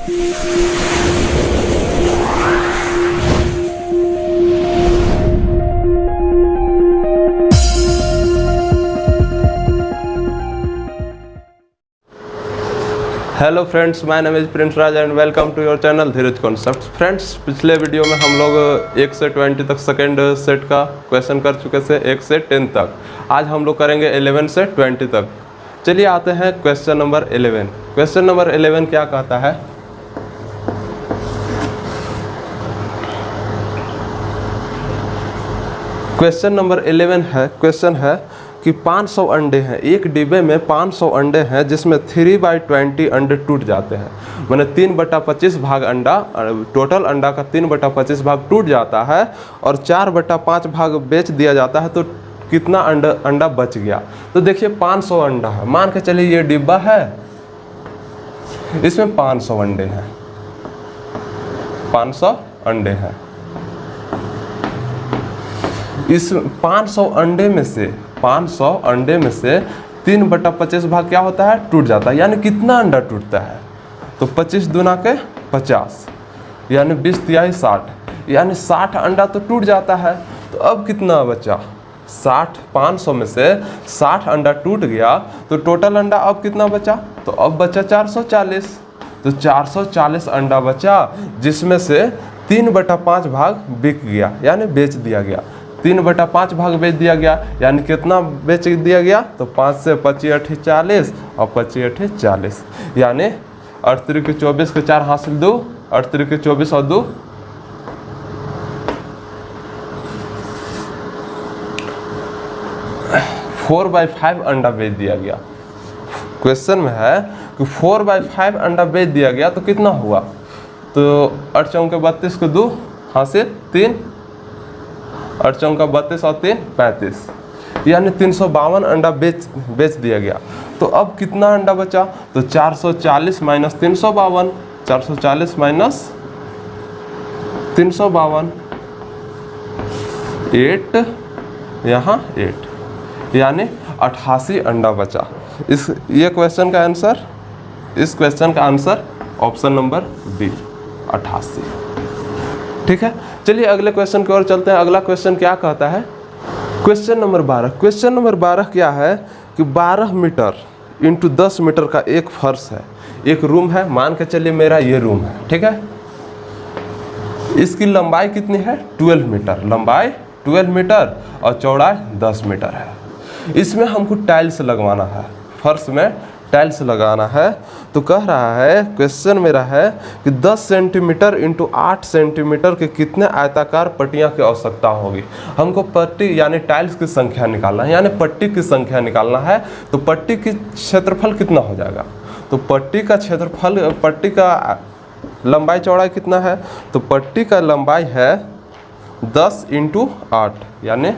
Hello friends, my name is Prince Raj and welcome to your channel Dheeraj concepts. Friends, पिछले video में हम लोग 1 से 20 तक सेकेंड सेट का क्वेश्चन कर चुके थे, 1 से 10 तक। आज हम लोग करेंगे 11 से 20 तक। चलिए आते हैं क्वेश्चन नंबर 11। क्वेश्चन नंबर 11 क्या कहता है? क्वेश्चन नंबर 11 है, क्वेश्चन है कि 500 अंडे हैं, एक डिब्बे में 500 अंडे हैं जिसमें 3/20 अंडे टूट जाते हैं। मैंने 3/25 भाग अंडा, टोटल अंडा का 3/25 भाग टूट जाता है और 4/5 भाग बेच दिया जाता है, तो कितना अंडा बच गया? तो देखिए 500 अंडा है, मान के चलिए ये डिब्बा है, इसमें 500 अंडे हैं, 500 अंडे हैं। इस 500 अंडे में से 3/25 भाग क्या होता है? टूट जाता है। यानी कितना अंडा टूटता है? तो 25 दूना के 50, यानी 20 तिहाई 60, यानी 60 अंडा तो टूट जाता है। तो अब कितना बचा? 60, 500 में से 60 अंडा टूट गया, तो टोटल अंडा अब कितना बचा? तो अब बचा 440। तो 440 अंडा बचा, जिसमें से 3/5 भाग बिक गया, यानी बेच दिया गया। 3/5 भाग बेच दिया गया, यानी कितना बेच दिया गया? तो 5 से 25 8 40 और 25 8 40, यानी 38 के 24 के 4 हासिल 2, 38 के 24 और 2 4/5 अंडा बेच दिया गया। क्वेश्चन में है कि 4/5 अंडा बेच दिया गया, तो कितना हुआ? तो 8 चौके 32 को 2 हासिल 3, 8 चौका 32 और 3 35, यानी 352 अंडा बेच दिया गया। तो अब कितना अंडा बचा? तो 440 माइनस 352, 440 माइनस 352, 8 यहाँ 8, यानी 88 अंडा बचा। ये क्वेश्चन का आंसर, इस क्वेश्चन का आंसर ऑप्शन नंबर बी, 88। ठीक है, चलिए अगले क्वेश्चन की ओर चलते हैं। अगला क्वेश्चन क्या कहता है? Question number 12। क्वेश्चन नंबर 12 क्या है कि 12 मीटर इंटू 10 मीटर का एक फर्श है, एक रूम है। मान के चलिए मेरा ये रूम है, ठीक है। इसकी लंबाई कितनी है? 12 मीटर, लंबाई 12 मीटर और चौड़ाई 10 मीटर है। इसमें हमको टाइल्स लगवाना है, फर्श में टाइल्स लगाना है। तो कह रहा है, क्वेश्चन मेरा है कि 10 सेंटीमीटर इंटू 8 सेंटीमीटर के कितने आयताकार पट्टियाँ की आवश्यकता होगी। हमको पट्टी यानी टाइल्स की संख्या निकालना है, यानी पट्टी की संख्या निकालना है। तो पट्टी की क्षेत्रफल कितना हो जाएगा? तो पट्टी का क्षेत्रफल, पट्टी का लंबाई चौड़ाई कितना है? तो पट्टी का लंबाई है 10 इंटू 8, यानी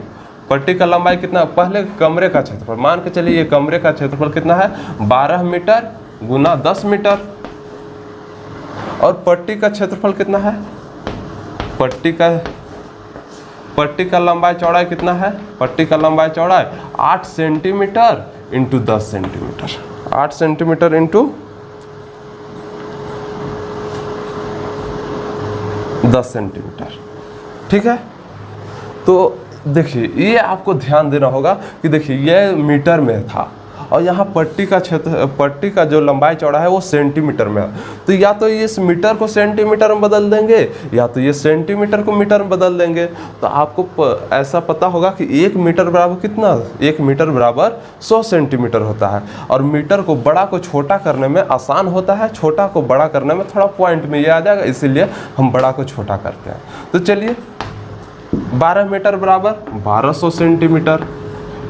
पट्टी का लंबाई कितना? पहले कमरे का क्षेत्रफल, मान के चलिए ये कमरे का क्षेत्रफल कितना है? 12 मीटर गुना 10 मीटर। और पट्टी का क्षेत्रफल कितना है? पट्टी का लंबाई चौड़ाई कितना है? पट्टी का लंबाई चौड़ाई 8 centimetre into 10 centimetre, 8 centimetre into 10 centimetre. ठीक है, तो देखिए ये आपको ध्यान देना होगा कि देखिए ये मीटर में था और यहाँ पट्टी का जो लंबाई चौड़ा है वो सेंटीमीटर में है। तो या तो इस मीटर को सेंटीमीटर में बदल देंगे, या तो ये सेंटीमीटर को मीटर में बदल देंगे। तो आपको ऐसा पता होगा कि 1 मीटर बराबर कितना? 1 मीटर बराबर 100 सेंटीमीटर होता है। और मीटर को बड़ा को छोटा करने में आसान होता है, छोटा को बड़ा करने में थोड़ा पॉइंट में ये आ जाएगा, इसीलिए हम बड़ा को छोटा करते हैं। तो चलिए 12 मीटर बराबर 1200 सेंटीमीटर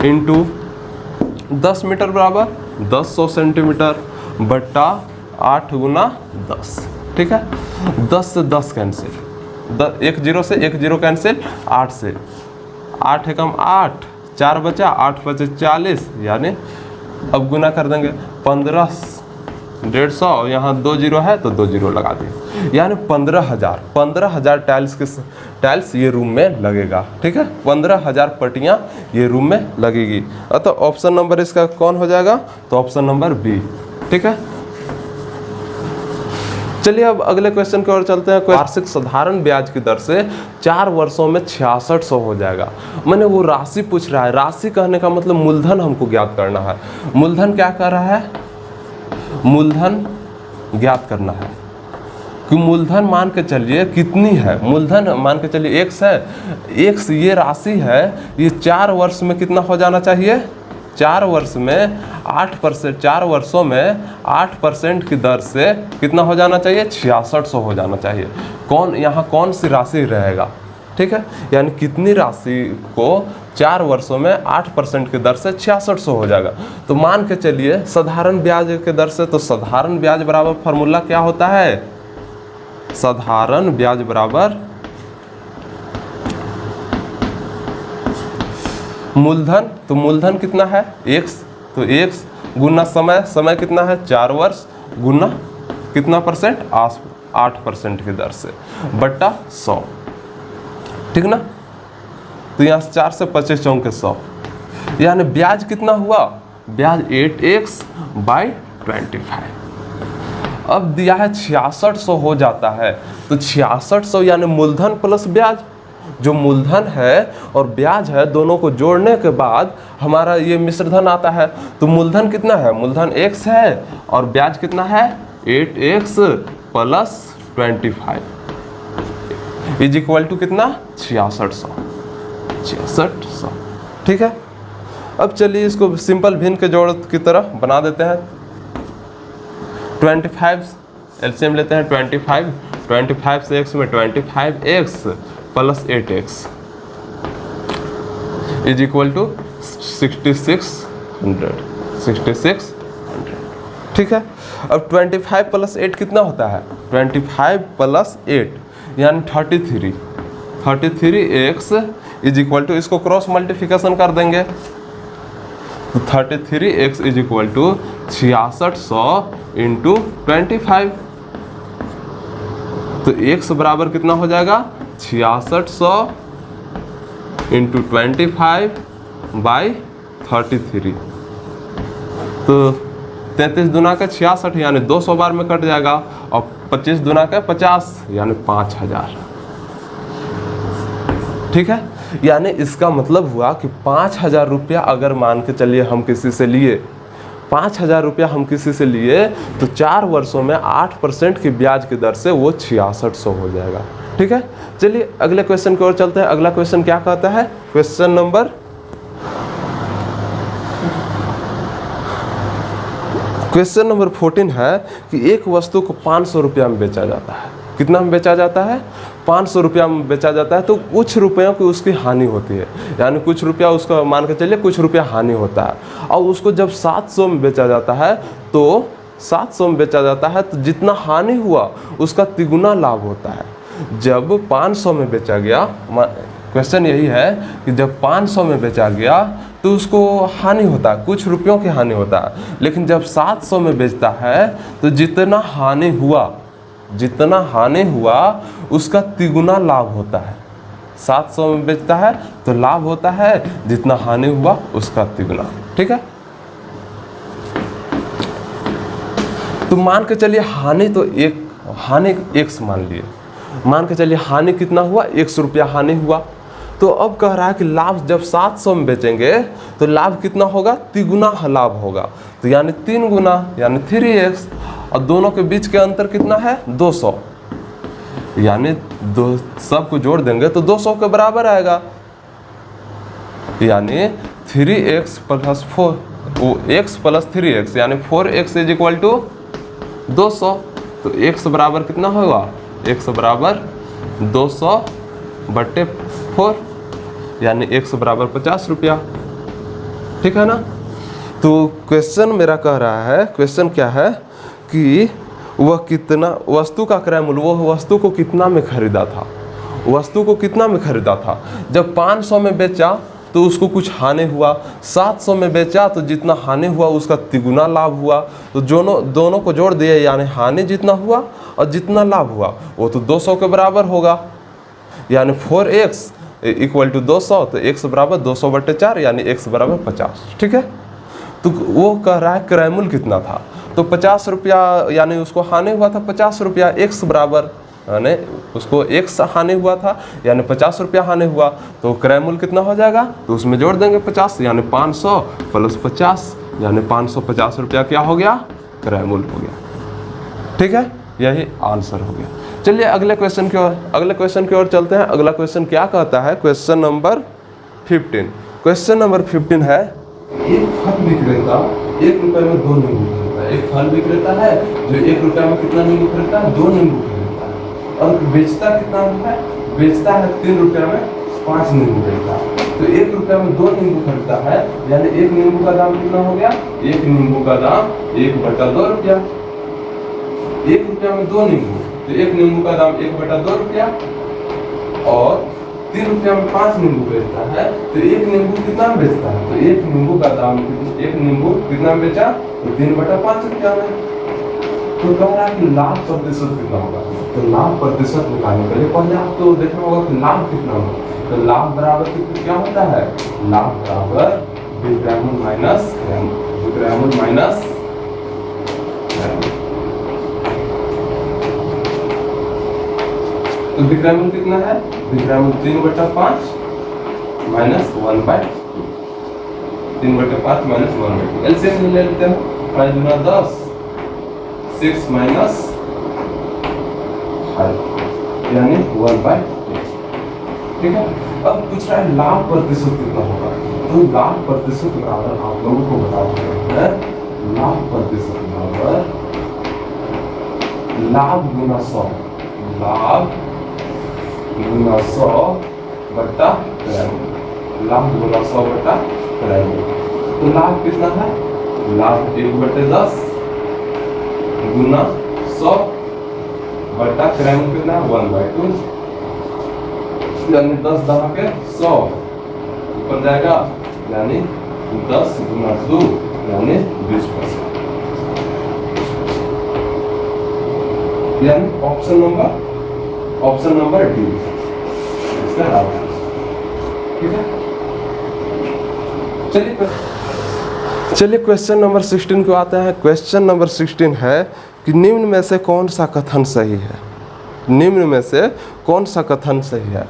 इंटू 10 मीटर बराबर 1000 सेंटीमीटर बट्टा 8 गुना 10। ठीक है, 10 से 10 कैंसिल, 1 0 से 1 0 कैंसिल, 8 से 8 एकम 8, 4 बचा, 8 बचे 40, यानी अब गुना कर देंगे 1500, यहाँ 2 0 है तो 2 0 लगा दें, यानी 15,000 टाइल्स ये रूम में लगेगा। ठीक है, 15,000 पट्टियाँ ये रूम में लगेगी। तो ऑप्शन नंबर इसका कौन हो जाएगा? तो ऑप्शन नंबर बी। ठीक है, चलिए अब अगले क्वेश्चन की ओर चलते हैं। वार्षिक साधारण ब्याज की दर से 4 वर्षों में 6600 हो जाएगा। मैंने वो राशि पूछ रहा है, राशि कहने का मतलब मूलधन हमको ज्ञात करना है। मूलधन क्या कर रहा है, मूलधन ज्ञात करना है कि मूलधन मान के चलिए कितनी है, मूलधन मान के चलिए x है, x ये राशि है, ये 4 वर्ष में कितना हो जाना चाहिए, 4 वर्ष में 8%, 4 वर्षों में 8% की दर से कितना हो जाना चाहिए, 6600 हो जाना चाहिए। कौन यहाँ कौन सी राशि रहेगा, ठीक है, यानी कितनी राशि को 4 वर्षों में 8% की दर से 6600 हो जाएगा। तो मान के चलिए साधारण ब्याज के दर से, तो साधारण ब्याज बराबर फॉर्मूला क्या होता है, साधारण ब्याज बराबर मूलधन, तो मूलधन कितना है x, तो x गुना समय, समय कितना है 4 वर्ष, गुना कितना परसेंट, 8% की दर से, बट्टा 100, ठीक ना। तो यहाँ से 4 से 25 चौके 100, यानी ब्याज कितना हुआ, ब्याज 8x बाई 25। अब दिया है 6600 हो जाता है, तो 6600 यानी मूलधन प्लस ब्याज, जो मूलधन है और ब्याज है दोनों को जोड़ने के बाद हमारा ये मिश्रधन आता है। तो मूलधन कितना है, मूलधन x है और ब्याज कितना है 8x plus 25 is equal to कितना 6600, ठीक है। अब चलिए इसको सिंपल भिन्न के जोड़ की तरह बना देते हैं। 25 एलसीएम लेते हैं, 25 से x में 25x plus 8x is equal to 6600, ठीक है। अब 25 प्लस 8 कितना होता है, 25 प्लस 8 यानी 33x इज इक्वल टू, इसको क्रॉस मल्टीप्लिकेशन कर देंगे, तो 33x is equal to 6600 into 25, तो x बराबर कितना हो जाएगा 6600 इंटू 25 बाई 33, तो 33 दुना का 66 यानी 200 बार में कट जाएगा, और 25 दुना का 50 यानी 5000, ठीक है। यानी इसका मतलब हुआ कि 5000 रुपया अगर मान के चलिए हम किसी से लिए, 5000 रुपया हम किसी से लिए, तो 4 वर्षों में 8% की ब्याज की दर से वो 6600 हो जाएगा, ठीक है। चलिए अगले क्वेश्चन की ओर चलते हैं। अगला क्वेश्चन क्या कहता है, क्वेश्चन नंबर 14 है कि एक वस्तु को 500 रुपया में बेचा जाता है। कितना में बेचा जाता है, 500 रुपया में बेचा जाता है, तो कुछ रुपयों की उसकी हानि होती है, यानी कुछ रुपया उसका मान के चलिए कुछ रुपया हानि होता है, और उसको जब 700 में बेचा जाता है, तो 700 में बेचा जाता है, तो जितना हानि हुआ उसका तिगुना लाभ होता है। जब 500 में बेचा गया, क्वेश्चन यही है कि जब 500 में बेचा गया तो उसको हानि होता है, कुछ रुपयों की हानि होता है, लेकिन जब 700 में बेचता है तो जितना हानि हुआ उसका तिगुना लाभ होता है। 700 में बेचता है तो लाभ होता है, जितना हानि हुआ उसका तिगुना, ठीक है। तो मान के चलिए हानि x मान लिए, मान के चलिए हानि कितना हुआ, 100 रुपया हानि हुआ। तो अब कह रहा है कि लाभ जब 700 में बेचेंगे तो लाभ कितना होगा, तिगुना लाभ होगा, तो यानी 3 गुना यानी 3x, और दोनों के बीच के अंतर कितना है 200, यानी सबको जोड़ देंगे तो 200 के बराबर आएगा, यानी 3x plus 4 x plus 3x यानी 4x इज इक्वल टू 200। तो x बराबर कितना होगा, x बराबर 200 बट्टे 4 यानी x बराबर 50 रुपया, ठीक है ना। तो क्वेश्चन मेरा कह रहा है, क्वेश्चन क्या है कि वह कितना वस्तु का क्रय मूल्य, वो वस्तु को कितना में खरीदा था, वस्तु को कितना में खरीदा था। जब 500 में बेचा तो उसको कुछ हानि हुआ, 700 में बेचा तो जितना हानि हुआ उसका तिगुना लाभ हुआ, तो दोनों को जोड़ दिए, यानी हानि जितना हुआ और जितना लाभ हुआ वो तो 200 के बराबर होगा, यानी 4x इक्वल टू 200, तो x बराबर 200 बट्टे 4 यानी x बराबर 50, ठीक है। तो वो कह रहा है क्रय मूल्य कितना था, तो तो 50 रुपया यानी उसको हानि हुआ था 50 रुपया, x बराबर यानी उसको x हानि हुआ था यानी 50 रुपया हानि हुआ, तो क्रय मूल्य कितना हो जाएगा, तो उसमें जोड़ देंगे 50 यानी 500 प्लस 50 यानी 550 रुपया क्या हो गया, क्रय मूल्य हो गया। ठीक है, यही आंसर हो गया। चलिए अगले क्वेश्चन की ओर चलते हैं। अगला क्वेश्चन क्या कहता है, क्वेश्चन नंबर 15। क्वेश्चन नंबर 15 है, एक फल विक्रेता 1 रुपए में 2 नींबू खरीदता है। एक फल विक्रेता है जो 1 रुपए में कितना नींबू खरीदता है, 2 नींबू खरीदता है, और बेचता कितना है, बेचता है 3 रुपए में 5 नींबू खरीदता है। तो 1 रुपए में 2 नींबू खरीदता है यानी 1 नींबू का दाम कितना हो गया, 1 नींबू का दाम 1/2 रुपया। 1 रुपया में 2 नींबू, तो 1 नींबू का दाम 1/2 रुपया, और 3 रुपया में 5 नींबू बेचता है, तो 1 नींबू कितना में बेचता है, तो 1 नींबू का दाम 1 नींबू कितना में बेचा, तो 3/5 रुपया में। तो कह रहा है कि लाभ प्रतिशत कितना होगा, तो लाभ प्रतिशत निकालने के लिए पहले आपको देखना होगा कि लाभ कितना होगा। तो लाभ बराबर क्या होता है, लाभ बराबर विक्रय मूल्य माइनस विक्रय मूल्य माइनस तो विक्रय मूल्य कितना है, विक्रय मूल्य 3/5 माइनस 1/2, 3/5 माइनस 1/2। एलसीएम ले लेते हैं, 5 गुना 10, 6 माइनस 5 यानी 1/2। ठीक है, अब पूछ रहा है लाभ प्रतिशत कितना होगा, तो लाभ प्रतिशत बराबर आप लोगों को बताते हैं, लाभ प्रतिशत बराबर लाभ गुना 100, लाभ गुना 100 बटा क्रय मूल्य, लाभ गुना 100 बटा क्रय मूल्य। तो लाभ कितना है, लाभ 1/10 गुना 100 बटा क्रय मूल्य कितना है 1/2 यानी 10 10 के 100 ऊपर जाएगा यानी 10 गुना 2 यानी 20%। यानी ऑप्शन नंबर डी इसका राइट आंसर। ठीक है, चलिए क्वेश्चन नंबर 16 को आते हैं। क्वेश्चन नंबर 16 है कि निम्न में से कौन सा कथन सही है, निम्न में से कौन सा कथन सही है।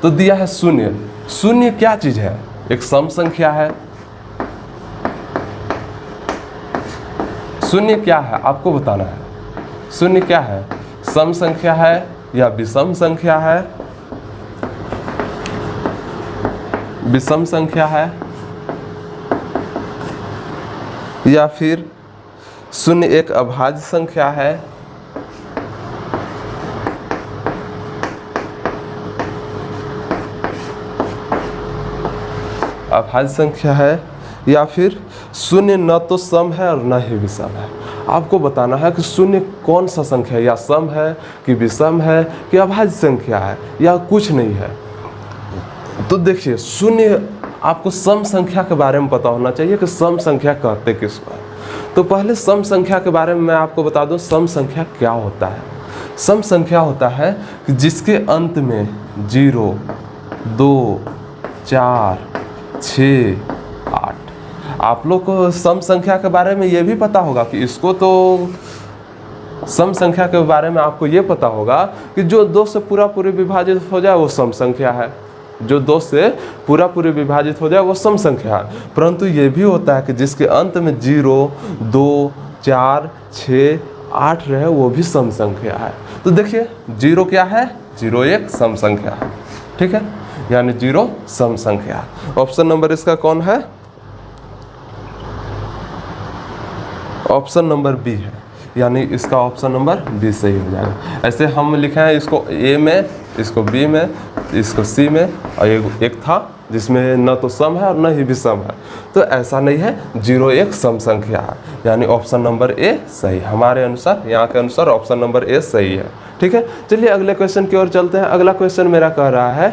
तो दिया है शून्य। शून्य क्या चीज है, एक सम संख्या है। शून्य क्या है आपको बताना है, शून्य क्या है, सम संख्या है या विषम संख्या है, विषम संख्या है, या फिर शून्य एक अभाज्य संख्या है, अभाज्य संख्या है, या फिर शून्य न तो सम है और न ही विषम है। आपको बताना है कि शून्य कौन सा संख्या है, या सम है कि विषम है कि अभाज्य संख्या है या कुछ नहीं है। तो देखिए शून्य, आपको सम संख्या के बारे में पता होना चाहिए कि सम संख्या कहते किसको है। तो पहले सम संख्या के बारे में मैं आपको बता दूं, सम संख्या क्या होता है। सम संख्या होता है कि जिसके अंत में 0, 2, 4, 6, 8। आप लोग को सम संख्या के बारे में ये भी पता होगा कि इसको तो सम संख्या के बारे में आपको ये पता होगा कि जो 2 से पूरा विभाजित हो जाए वो सम संख्या है, जो 2 से पूरा विभाजित हो जाए वो सम संख्या है। परंतु ये भी होता है कि जिसके अंत में 0, 2, 4, 6, 8 रहे वो भी सम संख्या है। तो देखिए 0 क्या है, 0 एक सम संख्या है। ठीक है, यानी 0 सम संख्या। ऑप्शन नंबर इसका कौन है, ऑप्शन नंबर बी है, यानी इसका ऑप्शन नंबर बी सही हो जाएगा। ऐसे हम लिखे हैं इसको ए में, इसको बी में, इसको सी में, और एक था जिसमें न तो सम है और न ही विषम है। तो ऐसा नहीं है, 0 एक सम संख्या है, यानी ऑप्शन नंबर ए सही। हमारे अनुसार, यहाँ के अनुसार ऑप्शन नंबर ए सही है। ठीक है, चलिए अगले क्वेश्चन की ओर चलते हैं। अगला क्वेश्चन मेरा कह रहा है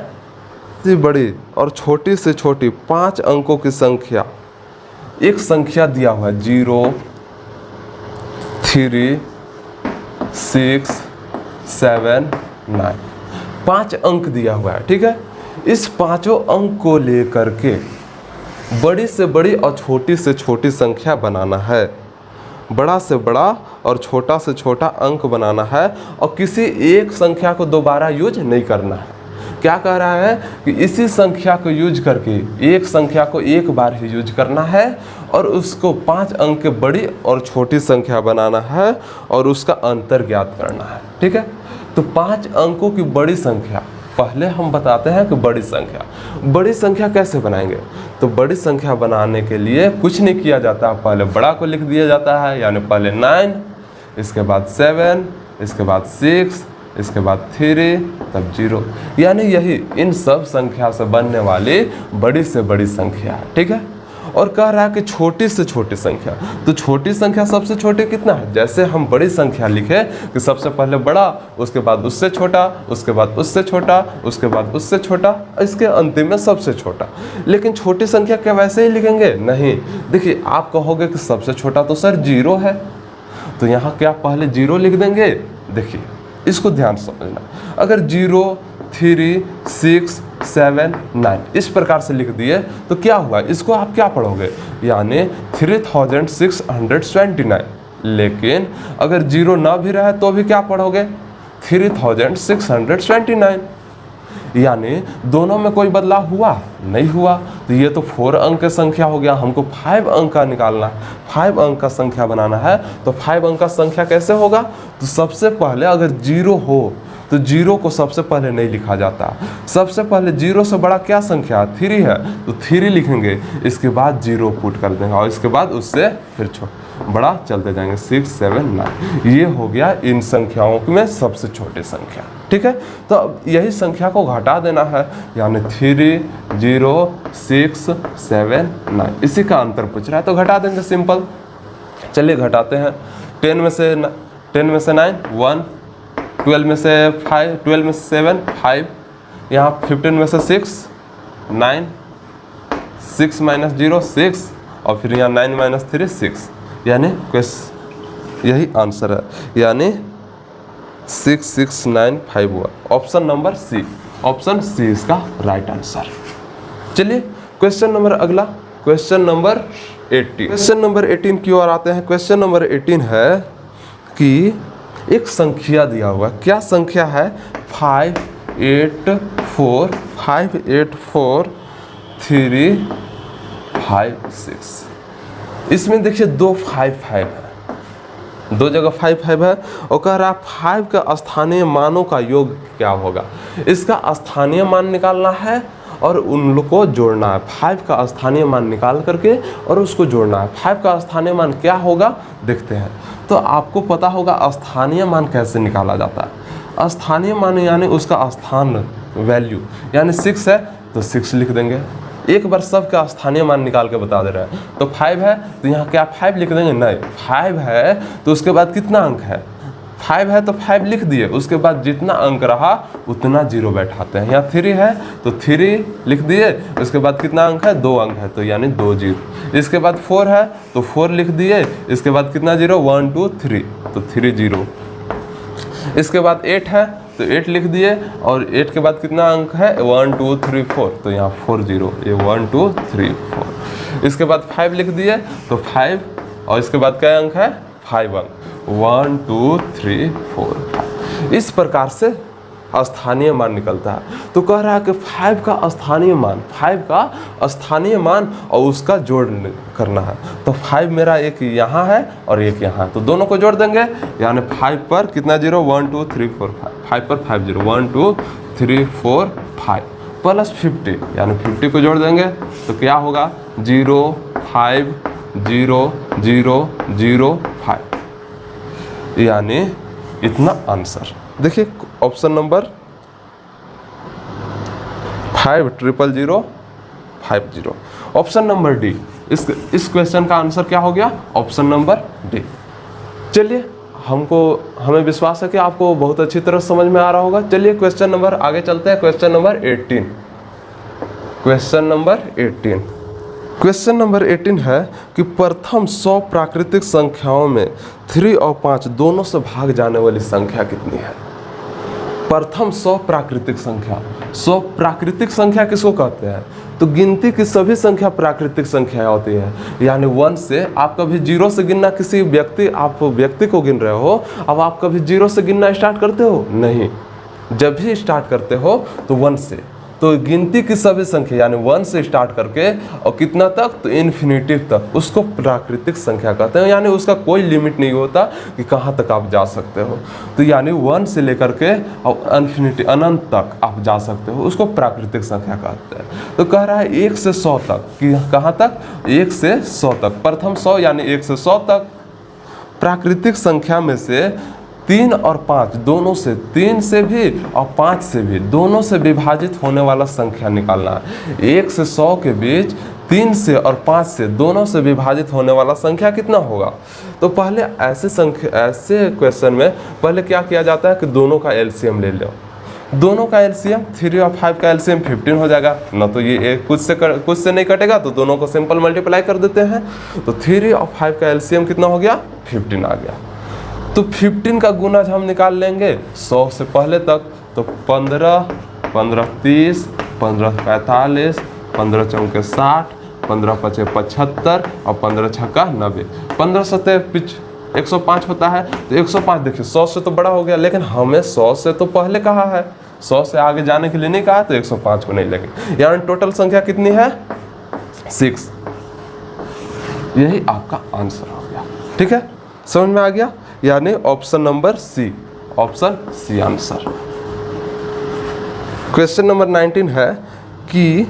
कि बड़ी और छोटी से छोटी 5 अंकों की संख्या, एक संख्या दिया हुआ है 0, 3, 6, 7, 9, 5 अंक दिया हुआ है। ठीक है, इस 5 अंक को लेकर के बड़ी से बड़ी और छोटी से छोटी संख्या बनाना है। बड़ा से बड़ा और छोटा से छोटा अंक बनाना है और किसी एक संख्या को दोबारा यूज नहीं करना है। क्या कह रहा है कि इसी संख्या को यूज करके एक संख्या को एक बार ही यूज करना है और उसको 5 अंक के बड़ी और छोटी संख्या बनाना है और उसका अंतर ज्ञात करना है। ठीक है, तो 5 अंकों की बड़ी संख्या पहले हम बताते हैं कि बड़ी संख्या कैसे बनाएंगे। तो बड़ी संख्या बनाने के लिए कुछ नहीं किया जाता, पहले बड़ा को लिख दिया जाता है, यानी पहले 9, इसके बाद 7, इसके बाद 6, इसके बाद 3, तब 0, यानी यही इन सब संख्या से बनने वाली बड़ी से बड़ी संख्या है। ठीक है, और कह रहा है कि छोटी से छोटी संख्या, तो छोटी संख्या सबसे छोटी कितना है। जैसे हम बड़ी संख्या लिखे कि सबसे पहले बड़ा, उसके बाद उससे छोटा, उसके बाद उससे छोटा, उसके बाद उससे छोटा, इसके अंतिम में सबसे छोटा। लेकिन छोटी संख्या क्या वैसे ही लिखेंगे? नहीं। देखिए, आप कहोगे कि सबसे छोटा तो सर 0 है, तो यहाँ क्या पहले 0 लिख देंगे? देखिए, इसको ध्यान से समझना। अगर 0, 3, 6, 7, 9 इस प्रकार से लिख दिए तो क्या हुआ? इसको आप क्या पढ़ोगे? यानी 3629। लेकिन अगर 0 ना भी रहे तो भी क्या पढ़ोगे? 3629। यानी दोनों में कोई बदलाव हुआ नहीं हुआ। तो ये तो 4 अंक की संख्या हो गया, हमको 5 अंक का निकालना है, 5 अंक का संख्या बनाना है। तो 5 अंक का संख्या कैसे होगा? तो सबसे पहले अगर 0 हो तो 0 को सबसे पहले नहीं लिखा जाता। सबसे पहले 0 से बड़ा क्या संख्या? 3 है, तो 3 लिखेंगे, इसके बाद 0 पुट कर देंगे और इसके बाद उससे फिर बड़ा चलते जाएंगे, 6, 7, 9। ये हो गया इन संख्याओं में सबसे छोटी संख्या। ठीक है, तो अब यही संख्या को घटा देना है, यानी 3, 0, 6, 7, 9 इसी का अंतर पूछ रहा है, तो घटा देंगे सिंपल। चलिए घटाते हैं। 10 में से 9 1, 12 में से 5, 12 में से 7 5, यहाँ 15 में से 6 9, 6 माइनस 0 6, और फिर यहाँ 9 माइनस 3 6, यानी यही आंसर है, यानी 6695 हुआ। Option number C, option C इसका राइट आंसर। चलिए क्वेश्चन नंबर अगला, क्वेश्चन नंबर 18। क्वेश्चन नंबर 18 की ओर आते हैं। क्वेश्चन नंबर 18 है कि एक संख्या दिया हुआ, क्या संख्या है? 5843546। इसमें देखिए 2 5 5 है, 2 जगह 5 5 है, और कह रहा 5 का स्थानीय मानों का योग क्या होगा। इसका स्थानीय मान निकालना है और उन लोग को जोड़ना है। 5 का स्थानीय मान निकाल करके और उसको जोड़ना है। 5 का स्थानीय मान क्या होगा देखते हैं। तो आपको पता होगा स्थानीय मान कैसे निकाला जाता है। स्थानीय मान यानी उसका स्थान वैल्यू, यानी 6 है तो 6 लिख देंगे। एक बार सब का स्थानीय मान निकाल के बता दे रहे हैं। तो 5 है तो यहाँ क्या 5 लिख देंगे? नहीं, 5 है तो उसके बाद कितना अंक है? 5 है तो 5 लिख दिए, उसके बाद जितना अंक रहा उतना 0 बैठाते हैं। यहाँ 3 है तो 3 लिख दिए, उसके बाद कितना अंक है? 2 अंक है, तो यानी 2 0। इसके बाद 4 है तो 4 लिख दिए, इसके बाद कितना 0? 1 2 3, तो 3 0। इसके बाद 8 है तो 8 लिख दिए, और 8 के बाद कितना अंक है? 1 2 3 4, तो यहाँ 4 0, ये 1 2 3 4। इसके बाद 5 लिख दिए तो 5, और इसके बाद क्या अंक है? 5 अंक, 1 2 3 4 5। इस प्रकार से स्थानीय मान निकलता है। तो कह रहा है कि 5 का स्थानीय मान, 5 का स्थानीय मान और उसका जोड़ करना है। तो 5 मेरा एक यहाँ है और एक यहाँ है, तो दोनों को जोड़ देंगे, यानी 5 पर कितना 0? 1 2 3 4 5, 5 पर 5 0, 1 2 3 4 5 प्लस 50, यानी 50 को जोड़ देंगे तो क्या होगा? 0 5 0 0 0 5, यानी इतना आंसर। देखिए option number 500050। Option number D, इस क्वेश्चन का आंसर क्या हो गया? Option number D. चलिए हमें विश्वास है कि आपको बहुत अच्छी तरह समझ में आ रहा होगा। चलिए क्वेश्चन नंबर आगे चलते हैं। Question number 18। Question number 18, question number 18 है कि प्रथम 100 प्राकृतिक संख्याओं में 3 और 5 दोनों से भाग जाने वाली संख्या कितनी है? प्रथम 100 प्राकृतिक संख्या। 100 प्राकृतिक संख्या किसको कहते हैं? तो गिनती की सभी संख्या प्राकृतिक संख्या होती है। यानी 1 से आप कभी 0 से गिनना, किसी व्यक्ति, आप व्यक्ति को गिन रहे हो, अब आप कभी 0 से गिनना स्टार्ट करते हो? नहीं, जब भी स्टार्ट करते हो तो 1 से। तो गिनती की सभी संख्या यानी 1 से स्टार्ट करके और कितना तक, तो इन्फिनिटी तक, उसको प्राकृतिक संख्या कहते हैं। यानी उसका कोई लिमिट नहीं होता कि कहाँ तक आप जा सकते हो। तो यानी 1 से लेकर के और इन्फिनिटी, अनंत तक आप जा सकते हो, उसको प्राकृतिक संख्या कहते हैं। तो कह रहा है 1 से 100 तक, कि कहाँ तक? 1 से 100 तक, प्रथम 100 यानी 1 से 100 तक। प्राकृतिक संख्या में से 3 और 5 दोनों से, 3 से भी और 5 से भी, दोनों से विभाजित होने वाला संख्या निकालना है। 1 से 100 के बीच 3 से और 5 से, दोनों से विभाजित होने वाला संख्या कितना होगा? तो पहले ऐसे क्वेश्चन में पहले क्या किया जाता है कि दोनों का एलसीएम ले लो। दोनों का एलसीएम 3 और 5 का एलसीएम 15 हो जाएगा ना। तो ये कुछ से नहीं कटेगा, तो दोनों को सिंपल मल्टीप्लाई कर देते हैं। तो 3 और 5 का एलसीएम कितना हो गया? 15 आ गया। तो 15 का गुणज हम निकाल लेंगे 100 से पहले तक। तो 15, 15 30, 15 45, 15 चौके 60, 15 पचे 75 और 15 छक्का 90। 15 सत्ते 105 होता है। तो 105 देखिए 100 से तो बड़ा हो गया, लेकिन हमें 100 से तो पहले कहा है, 100 से आगे जाने के लिए नहीं कहा, तो 105 को नहीं लेंगे। यानी टोटल संख्या कितनी है? 6। यही आपका आंसर हो गया। ठीक है, समझ में आ गया? यानी option number C, option C answer. Question number 19 है कि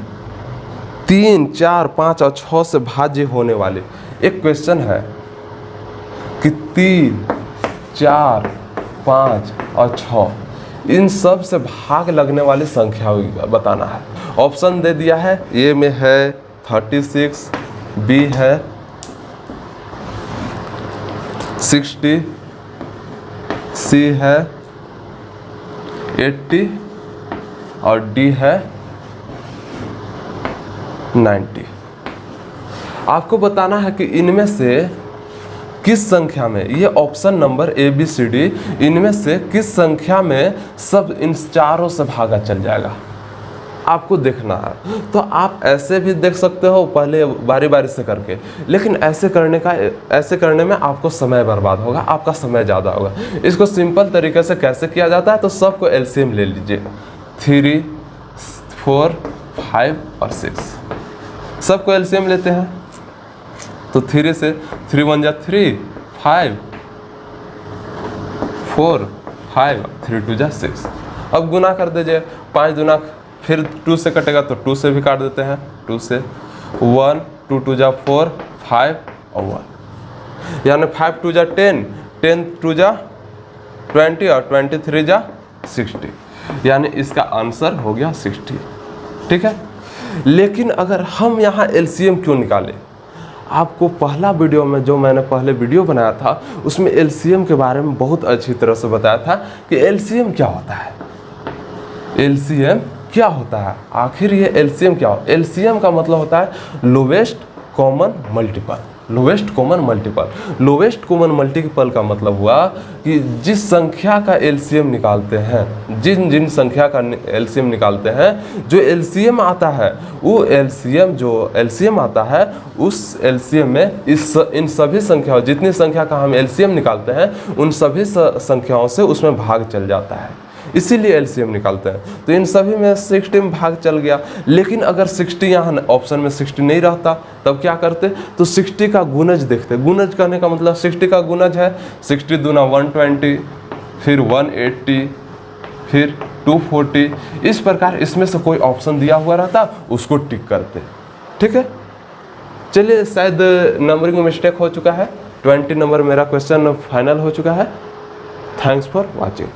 3, 4, 5 और 6 से भाज्य होने वाले, एक क्वेश्चन है कि 3, 4, 5 और 6 इन सब से भाग लगने वाली संख्या बताना है। ऑप्शन दे दिया है, ए में है 36, बी है 60, सी है 80 और डी है 90। आपको बताना है कि इनमें से किस संख्या में, ये option number A B C D, इनमें से किस संख्या में सब इन चारों से भागा चल जाएगा, आपको देखना है। तो आप ऐसे भी देख सकते हो, पहले बारी बारी से करके, लेकिन ऐसे करने में आपको समय बर्बाद होगा, आपका समय ज़्यादा होगा। इसको सिंपल तरीके से कैसे किया जाता है, तो सबको एलसीएम ले लीजिए। 3, 4, 5 और 6 सबको एलसीएम लेते हैं। तो 3 से 3 1 जा 3, 5, 4, 5, 3 2 जा 6। अब गुना कर दीजिए, 5 दुना, फिर 2 से कटेगा तो 2 से भी काट देते हैं। 2 से 1, 2 2 जा 4, 5 और 1, यानी 5 2 जा 10, 10 2 जा 20 और 23 जा 60, यानी इसका आंसर हो गया 60। ठीक है, लेकिन अगर हम यहाँ एलसीएम क्यों निकालें, आपको पहला वीडियो में जो मैंने पहले वीडियो बनाया था उसमें एलसीएम के बारे में बहुत अच्छी तरह से बताया था कि एलसीएम क्या होता है, एलसीएम क्या होता है, आखिर ये एलसीएम क्या हो। एलसीएम का मतलब होता है lowest common multiple. Lowest common multiple, lowest common multiple का मतलब हुआ कि जिस संख्या का एलसीएम निकालते हैं, जिन संख्या का एलसीएम निकालते हैं, जो एलसीएम आता है, वो एलसीएम जो एलसीएम आता है, उस एलसीएम में इन सभी संख्याओं, जितनी संख्या का हम एलसीएम निकालते हैं, उन सभी संख्याओं से उसमें भाग चल जाता है, इसीलिए एलसीएम निकालते हैं। तो इन सभी में 60 में भाग चल गया। लेकिन अगर 60 यहाँ ऑप्शन में 60 नहीं रहता तब क्या करते, तो 60 का गुणज देखते। गुणज करने का मतलब 60 का गुणज है 60 दूना 120, फिर 180, फिर 240। इस प्रकार इसमें से कोई ऑप्शन दिया हुआ रहता, उसको टिक करते। ठीक है, चलिए, शायद नंबरिंग में मिस्टेक हो चुका है। 20 नंबर मेरा क्वेश्चन फाइनल हो चुका है। Thanks for watching.